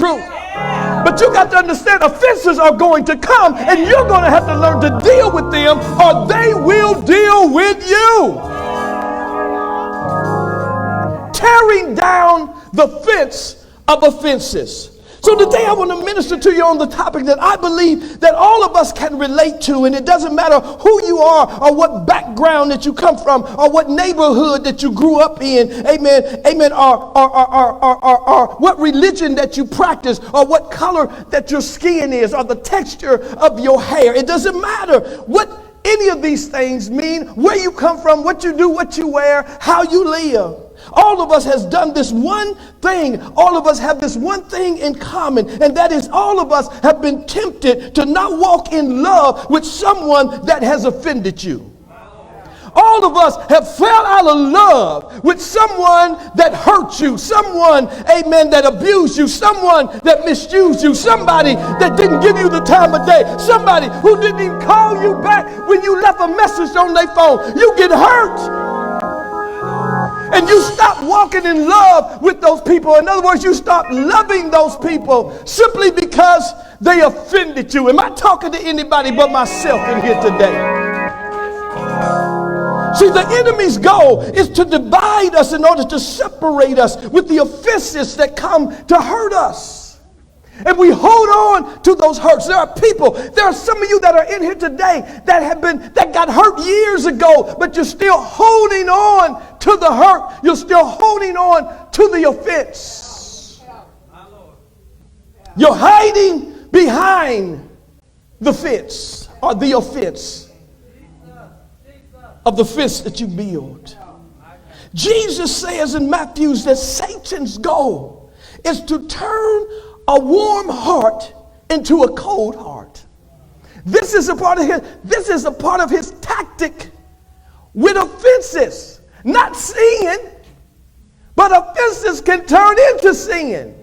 True. But you got to understand, offenses are going to come, and you're going to have to learn to deal with them, or they will deal with you. Tearing down the fence of offenses. So today I want to minister to you on the topic that I believe that all of us can relate to, and it doesn't matter who you are or what background that you come from or what neighborhood that you grew up in, amen, amen, or what religion that you practice or what color that your skin is or the texture of your hair. It doesn't matter what any of these things mean, where you come from, what you do, what you wear, how you live. All of us has done this one thing. All of us have this one thing in common, and that is all of us have been tempted to not walk in love with someone that has offended you. All of us have fell out of love with someone that hurt you, someone, amen, that abused you, someone that misused you, somebody that didn't give you the time of day, somebody who didn't even call you back when you left a message on their phone. You get hurt. And you stop walking in love with those people. In other words, you stop loving those people simply because they offended you. Am I talking to anybody but myself in here today? See, the enemy's goal is to divide us in order to separate us with the offenses that come to hurt us. And we hold on to those hurts. There are some of you that are in here today that got hurt years ago, but you're still holding on to the hurt. You're still holding on to the offense. You're hiding behind the fence or the offense of the fence that you build. Jesus says in Matthew that Satan's goal is to turn a warm heart into a cold heart. This is a part of his tactic with offenses. Not sin, but offenses can turn into sin.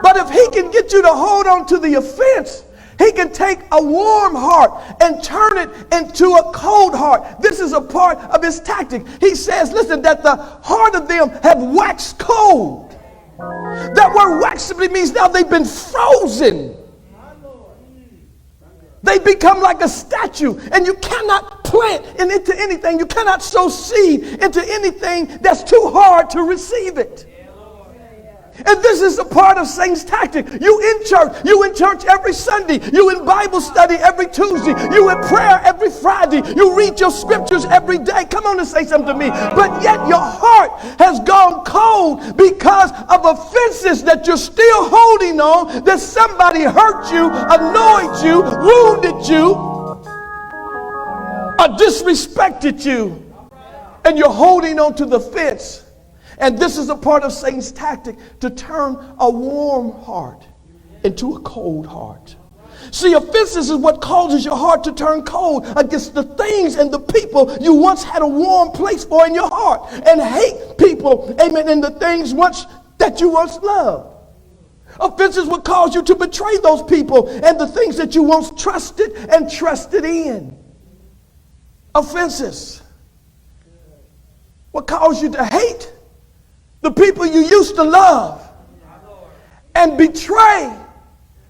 But if he can get you to hold on to the offense, he can take a warm heart and turn it into a cold heart. This is a part of his tactic. He says, listen, that the heart of them have waxed cold. That word wax simply means now they've been frozen. They become like a statue, and you cannot plant into anything. You cannot sow seed into anything that's too hard to receive it. And this is a part of Satan's tactic. You in church every Sunday. You in Bible study every Tuesday. You in prayer every Friday. You read your scriptures every day. Come on and say something to me. But yet your heart has gone cold because of offenses that you're still holding on, that somebody hurt you, annoyed you, wounded you, or disrespected you. And you're holding on to the fence. And this is a part of Satan's tactic to turn a warm heart into a cold heart. See, offenses is what causes your heart to turn cold against the things and the people you once had a warm place for in your heart, and hate people, amen, and the things that you once loved. Offenses would cause you to betray those people and the things that you once trusted and trusted in. Offenses will cause you to hate the people you used to love and betray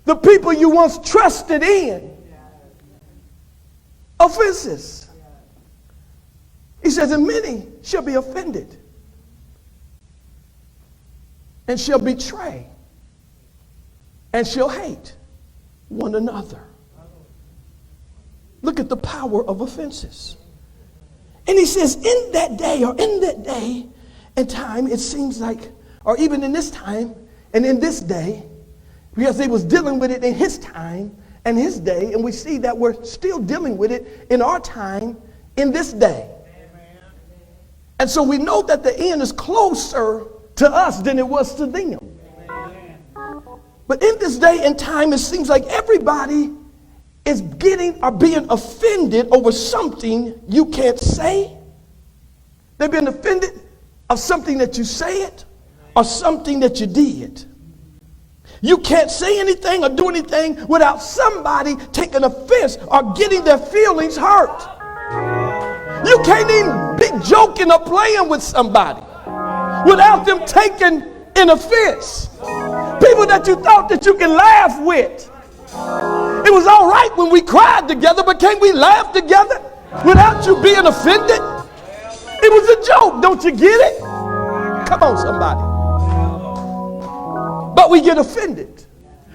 the people you once trusted in. Offenses. He says, and many shall be offended and shall betray and shall hate one another. Look at the power of offenses. And he says, in that day and time, it seems like, or even in this time and in this day, because they was dealing with it in his time and his day, and we see that we're still dealing with it in our time in this day. And so we know that the end is closer to us than it was to them. But in this day and time, it seems like everybody is getting or being offended over something you can't say. They've been offended of something that you said or something that you did. You can't say anything or do anything without somebody taking offense or getting their feelings hurt. You can't even be joking or playing with somebody without them taking an offense. People People that you thought that you can laugh with. It was all right when we cried together, but can't we laugh together without you being offended? It was a joke. Don't you get it? Come on, somebody. But we get offended.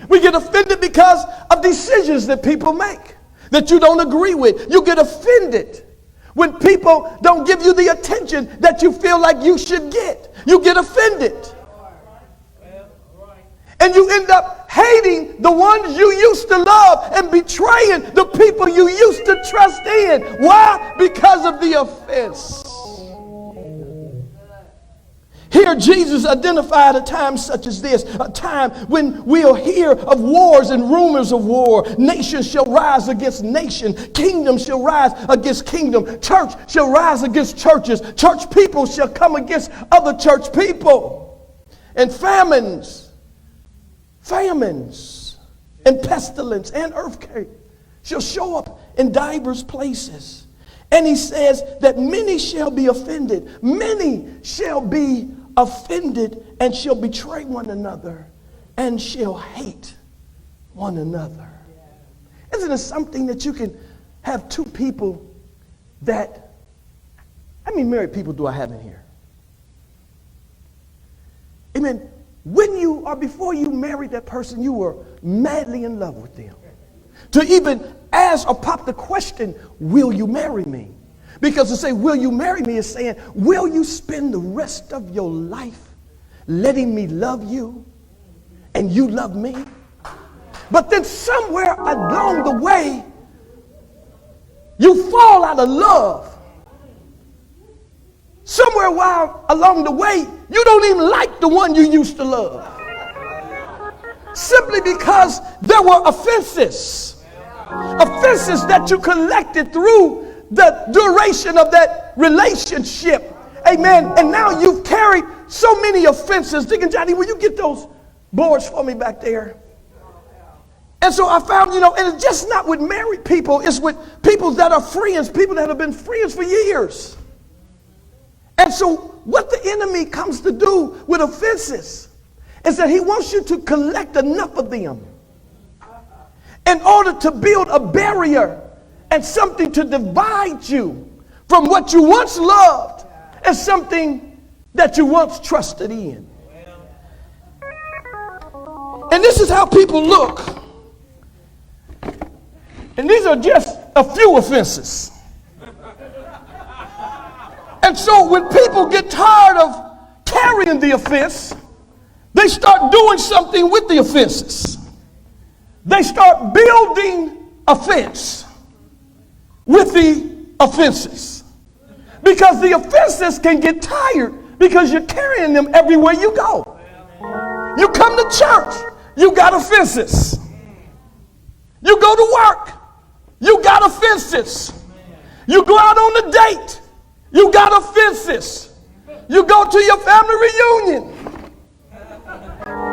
We get offended because of decisions that people make that you don't agree with. You get offended when people don't give you the attention that you feel like you should get. You get offended. And you end up hating the ones you used to love and betraying the people you used to trust in. Why? Because of the offense. Here Jesus identified a time such as this, a time when we'll hear of wars and rumors of war. Nations shall rise against nation. Kingdom shall rise against kingdom. Church shall rise against churches. Church people shall come against other church people. And famines and pestilence and earthquake shall show up in divers places. And he says that many shall be offended. Many shall be offended and shall betray one another and shall hate one another. Isn't it something that you can have two people that, how many married people do I have in here? Amen. When you or before you married that person, you were madly in love with them. To even ask or pop the question, will you marry me? Because to say, will you marry me is saying, will you spend the rest of your life letting me love you and you love me? But then somewhere along the way, you fall out of love. Somewhere while along the way, you don't even like the one you used to love. Simply because there were offenses. Offenses that you collected through the duration of that relationship. Amen. And now you've carried so many offenses. Deacon Johnny, will you get those boards for me back there? And so I found, and it's just not with married people. It's with people that are friends, people that have been friends for years. And so what the enemy comes to do with offenses is that he wants you to collect enough of them in order to build a barrier and something to divide you from what you once loved and something that you once trusted in. And this is how people look. And these are just a few offenses. And so when people get tired of carrying the offense, they start doing something with the offenses. They start building a fence with the offenses. Because the offenses can get tired because you're carrying them everywhere you go. You come to church, you got offenses. You go to work, you got offenses. You go out on a date, you got offenses. You go to your family reunion,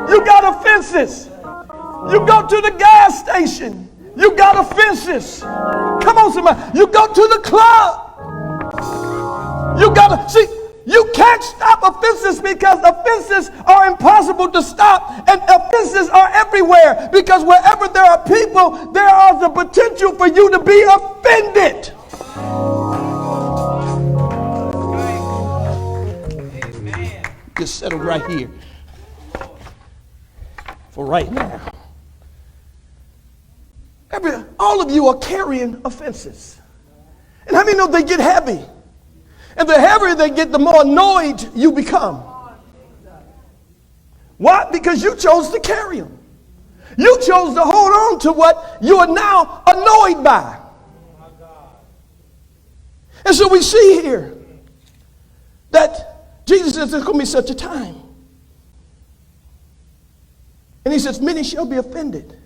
you got offenses. You go to the gas station, you got offenses. Come on, somebody. You go to the club, you got to see. You can't stop offenses because offenses are impossible to stop, and offenses are everywhere because wherever there are people, there is the potential for you to be offended. Just settle right here for right now. All of you are carrying offenses. And how many know they get heavy? And the heavier they get, the more annoyed you become. Why? Because you chose to carry them. You chose to hold on to what you are now annoyed by. And so we see here that Jesus says there's going to be such a time. And he says, many shall be offended.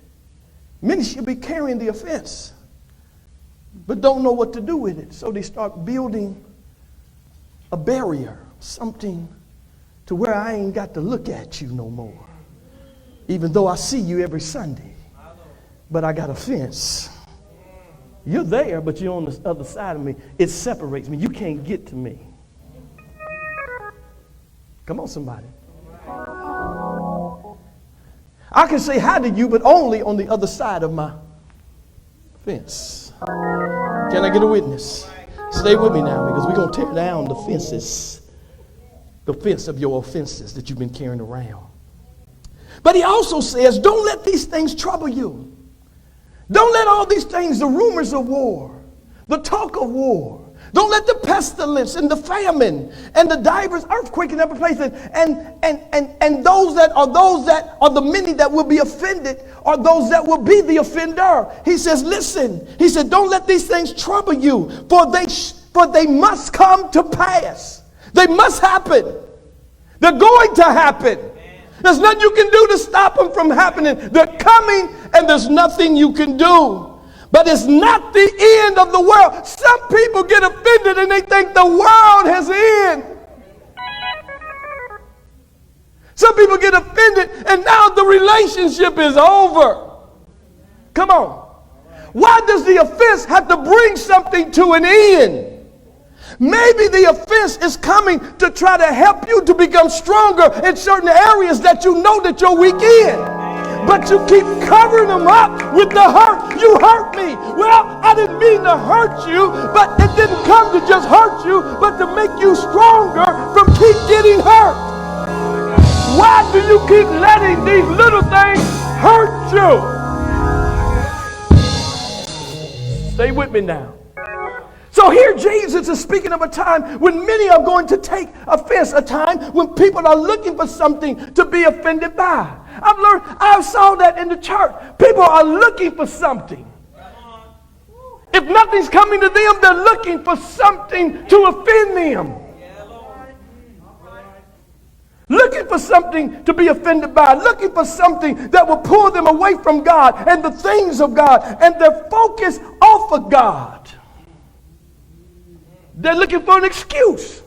Many shall be carrying the offense, but don't know what to do with it. So they start building a barrier, something to where I ain't got to look at you no more. Even though I see you every Sunday, but I got a fence. You're there, but you're on the other side of me. It separates me. You can't get to me. Come on, somebody. I can say hi to you, but only on the other side of my fence. Can I get a witness? Stay with me now, because we're going to tear down the fences. The fence of your offenses that you've been carrying around. But he also says, don't let these things trouble you. Don't let all these things, the rumors of war, the talk of war, don't let the pestilence and the famine and the divers earthquake in every place and those that are the many that will be offended or those that will be the offender. He says, listen, he said, don't let these things trouble you, for they must come to pass. They must happen. They're going to happen. There's nothing you can do to stop them from happening. They're coming and there's nothing you can do. But it's not the end of the world. Some people get offended and they think the world has ended. Some people get offended and now the relationship is over. Come on. Why does the offense have to bring something to an end? Maybe the offense is coming to try to help you to become stronger in certain areas that you know that you're weak in. But you keep covering them up with the hurt. You hurt me. Well, I didn't mean to hurt you, but it didn't come to just hurt you, but to make you stronger from keep getting hurt. Why do you keep letting these little things hurt you? Stay with me now. So here Jesus is speaking of a time when many are going to take offense, a time when people are looking for something to be offended by. I saw that in the church. People are looking for something. If nothing's coming to them, they're looking for something to offend them. Looking for something to be offended by. Looking for something that will pull them away from God and the things of God and their focus off of God. They're looking for an excuse.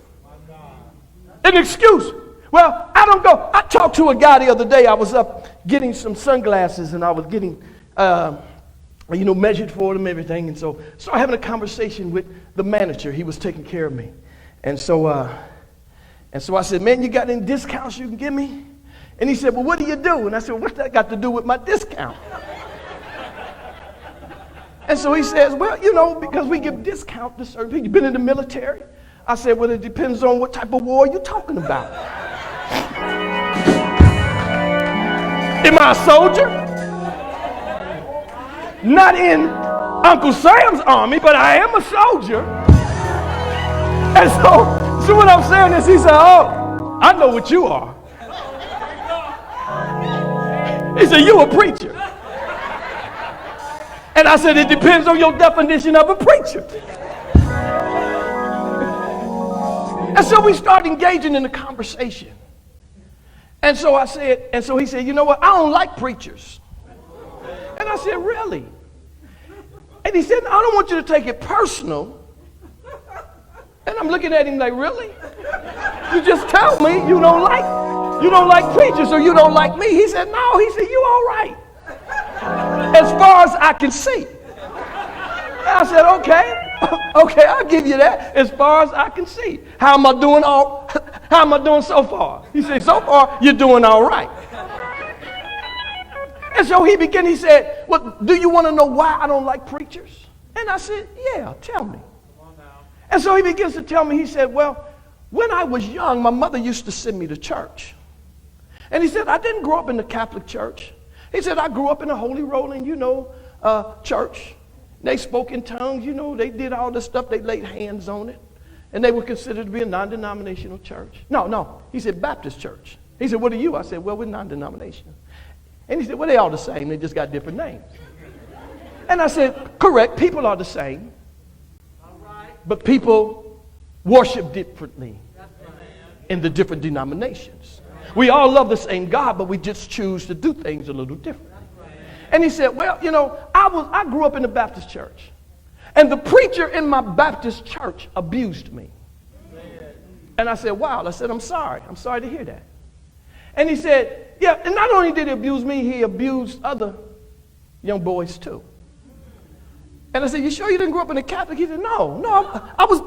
An excuse. Well, I don't go. I talked to a guy the other day. I was up getting some sunglasses and I was getting, measured for them and everything. And so started having a conversation with the manager. He was taking care of me. And so I said, man, you got any discounts you can give me? And he said, well, what do you do? And I said, well, what's that got to do with my discount? And so he says, well, because we give discount to certain people. You've been in the military? I said, well, it depends on what type of war you're talking about. Am I a soldier? Not in Uncle Sam's army, but I am a soldier. And so what I'm saying is, he said, oh, I know what you are. He said, you a preacher. And I said, it depends on your definition of a preacher. And so we started engaging in the conversation. And so he said, you know what? I don't like preachers. And I said, really? And he said, I don't want you to take it personal. And I'm looking at him like, really? You just tell me you don't like preachers or you don't like me. He said, no. He said, you all right. As far as I can see. And I said, okay, I'll give you that. As far as I can see. How am I doing so far? He said, so far, you're doing all right. And so he said, well, do you want to know why I don't like preachers? And I said, yeah, tell me. And so he begins to tell me, he said, well, when I was young, my mother used to send me to church. And he said, I didn't grow up in the Catholic Church. He said, I grew up in a Holy Rolling, church. They spoke in tongues, they did all this stuff. They laid hands on it. And they were considered to be a non-denominational church. No. He said, Baptist church. He said, what are you? I said, well, we're non-denominational. And he said, well, they all the same. They just got different names. And I said, correct. People are the same. But people worship differently in the different denominations. We all love the same God, but we just choose to do things a little different. And he said, well, I grew up in the Baptist church. And the preacher in my Baptist church abused me. And I said, wow. I said, I'm sorry. I'm sorry to hear that. And he said, yeah, and not only did he abuse me, he abused other young boys too. And I said, you sure you didn't grow up in a Catholic? He said, no, I was